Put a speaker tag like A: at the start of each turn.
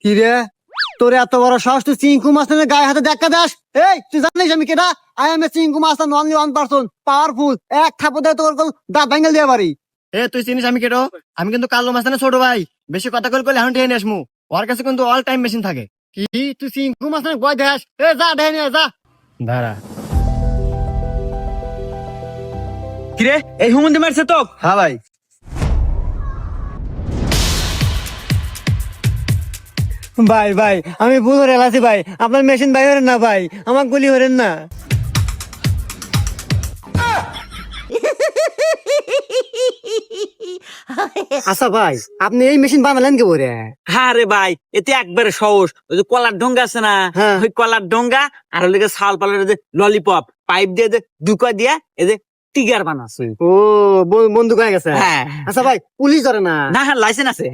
A: কি রে, তোর এত বড় সাহস, তুই চিঙ্কু মাস্তানের গায়ে হাতে দেখা দাস? এই তুই জানিস আমি কেটা? I M A Chinku Mustan, only one person, powerful. এক থাপড় দিয়ে তোর দাঁত ভেঙে দিয়ে পারি।
B: এ তুই চিনিস আমি কেটো? আমি কিন্তু কালো মাস্তানের ছোট ভাই। বেশি কথা কইলে এখন ঠেয়ে নিয়ে আসমু। ওর কাছে কিন্তু অল টাইম মেশিন থাকে।
A: কি তুই চিঙ্কু মাস্তানের গায়ে দেখাস? এ যা ঢেকে নিয়ে যা।
B: দাঁড়া।
C: কিরে এই হুমন্দি মারছে তো?
A: হ্যাঁ ভাই। ভাই ভাই আমি ভুল করে এলাছি ভাই, আপনার মেশিন ভাই হরেন না ভাই, আমার গুলি হরেন না। আচ্ছা ভাই, আপনি এই মেশিন বানালেন কি করে?
C: হ্যাঁ রে ভাই, এতে একবারে সহজ। ওই যে কলার ডোঙ্গা আছে না,
A: হ্যাঁ।
C: ওই কলার ডোঙ্গা আর ওই শাল পালের যে ললিপপ পাইপ দিয়ে যে দুকা দিয়া এই যে টিগার বানাচ্ছে।
A: ও বন্দুক হয়ে গেছে।
C: হ্যাঁ।
A: আচ্ছা ভাই, পুলিশ ধরে না?
C: না হ্যাঁ লাইসেন্স আছে।